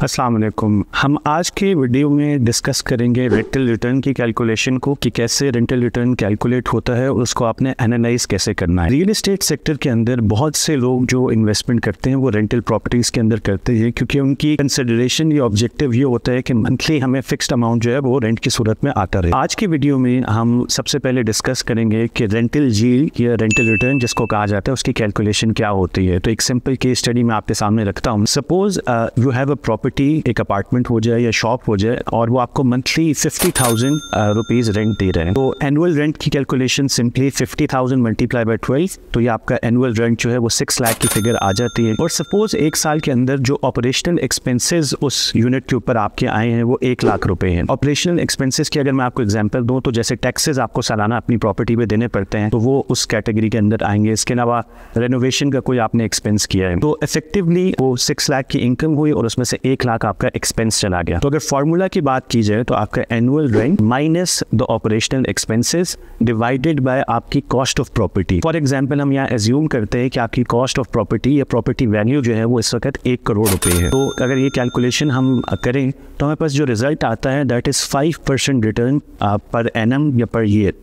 अस्सलाम वालेकुम। हम आज के वीडियो में डिस्कस करेंगे रेंटल रिटर्न की कैलकुलेशन को कि कैसे रेंटल रिटर्न कैलकुलेट होता है और उसको आपने एनालाइज कैसे करना है। रियल एस्टेट सेक्टर के अंदर बहुत से लोग जो इन्वेस्टमेंट करते हैं वो रेंटल प्रॉपर्टीज़ के अंदर करते हैं क्योंकि उनकी कंसिडरेशन या ऑब्जेक्टिव ये होता है कि मंथली हमें फिक्स्ड अमाउंट जो है वो रेंट की सूरत में आता रहे। आज की वीडियो में हम सबसे पहले डिस्कस करेंगे कि रेंटल यील्ड या रेंटल रिटर्न जिसको कहा जाता है उसकी कैलकुलेशन क्या होती है। तो एक सिंपल केस स्टडी मैं आपके सामने रखता हूँ। Suppose you have a property, एक अपार्टमेंट हो जाए या शॉप हो जाए और वो आपको मंथली 50,000 रुपीज रेंट दे रहे हैं। तो एनुअल रेंट की कैलकुलेशन सिंपली 50,000 मल्टीप्लाई बाय 12, तो ये आपका एनुअल रेंट जो है वो 6 लाख की फिगर आ जाती है। और सपोज एक साल के अंदर जो ऑपरेशनल एक्सपेंसेस उस यूनिट के ऊपर आपके आए हैं वो 1 लाख रुपए हैं। ऑपरेशनल एक्सपेंसेस की अगर मैं आपको एग्जांपल दूं तो जैसे टैक्सेस आपको सालाना अपनी प्रॉपर्टी पे देने पड़ते हैं तो वो उस कैटेगरी के अंदर आएंगे। इसके अलावा रेनोवेशन का कोई आपने एक्सपेंस किया है तो इफेक्टिवली वो 6 लाख की इनकम हुई और उसमें से 1 लाख आपका एक्सपेंस चला गया। तो अगर फॉर्मूला की बात की जाए तो आपका annual rent minus the operational expenses divided by आपकी cost of property. For example हम यहाँ एज्यूम करते हैं कि आपकी कॉस्ट ऑफ प्रॉपर्टी या प्रॉपर्टी वैल्यू जो है वो इस वक्त 1 करोड़ रुपए है। तो अगर ये कैलकुलेशन हम करें तो हमारे पास जो रिजल्ट आता है that is 5% return per annum या पर ईयर।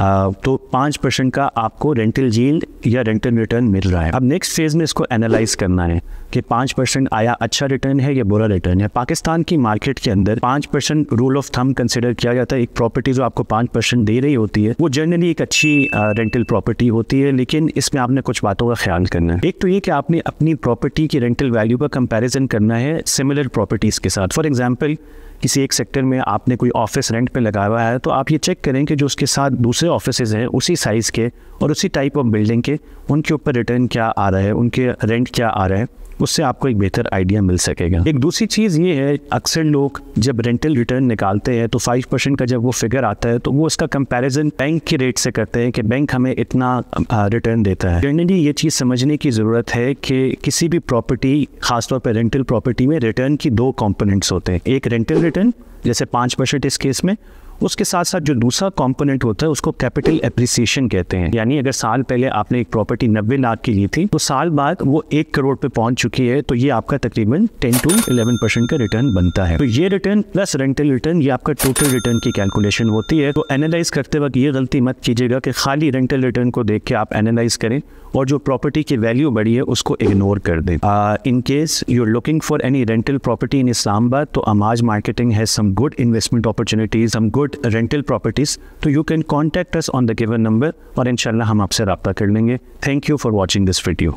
तो 5% का आपको रेंटल यील्ड या रेंटल रिटर्न मिल रहा है। अब नेक्स्ट फेज में इसको एनालाइज करना है कि 5% आया अच्छा रिटर्न है या बुरा रिटर्न है। पाकिस्तान की मार्केट के अंदर 5% रूल ऑफ थंब कंसिडर किया जाता है। एक प्रॉपर्टी जो आपको 5% दे रही होती है वो जनरली एक अच्छी रेंटल प्रॉपर्टी होती है, लेकिन इसमें आपने कुछ बातों का ख्याल करना है। एक तो ये कि आपने अपनी प्रॉपर्टी की रेंटल वैल्यू का कंपैरिजन करना है सिमिलर प्रॉपर्टीज़ के साथ। फॉर एग्जाम्पल किसी एक सेक्टर में आपने कोई ऑफिस रेंट पे लगाया हुआ है तो आप ये चेक करें कि जो उसके साथ दूसरे ऑफिसेज हैं उसी साइज़ के और उसी टाइप ऑफ बिल्डिंग के, उनके ऊपर रिटर्न क्या आ रहा है, उनके रेंट क्या आ रहा है, उससे आपको एक बेहतर आइडिया मिल सकेगा। एक दूसरी चीज़ ये है अक्सर लोग जब रेंटल रिटर्न निकालते हैं तो 5% का जब वो फिगर आता है तो वो उसका कंपैरिजन बैंक के रेट से करते हैं कि बैंक हमें इतना रिटर्न देता है। जनरली ये चीज़ समझने की ज़रूरत है कि किसी भी प्रॉपर्टी, खासतौर पर रेंटल प्रॉपर्टी में रिटर्न की 2 कंपोनेंट्स होते हैं। एक रेंटल रिटर्न जैसे 5% इस केस में, उसके साथ साथ जो दूसरा कंपोनेंट होता है उसको कैपिटल एप्रिसिएशन कहते हैं। यानी अगर साल पहले आपने एक प्रॉपर्टी 90 लाख की ली थी तो साल बाद वो 1 करोड़ पे पहुंच चुकी है तो ये आपका तकरीबन 10 to 11% का रिटर्न बनता है। तो ये रिटर्न प्लस रेंटल रिटर्न ये आपका टोटल रिटर्न की कैलकुलेशन होती है। तो एनालाइज करते वक्त ये गलती मत कीजिएगा कि खाली रेंटल रिटर्न को देख के आप एनालाइज करें और जो प्रॉपर्टी की वैल्यू बढ़ी है उसको इग्नोर कर दें। In case you are looking for any rental property in Islamabad तो Amaaz marketing has some good investment opportunities, some good rental properties. तो you can contact us on the given number और इंशाल्लाह हम आपसे रब्ता कर लेंगे। Thank you for watching this video.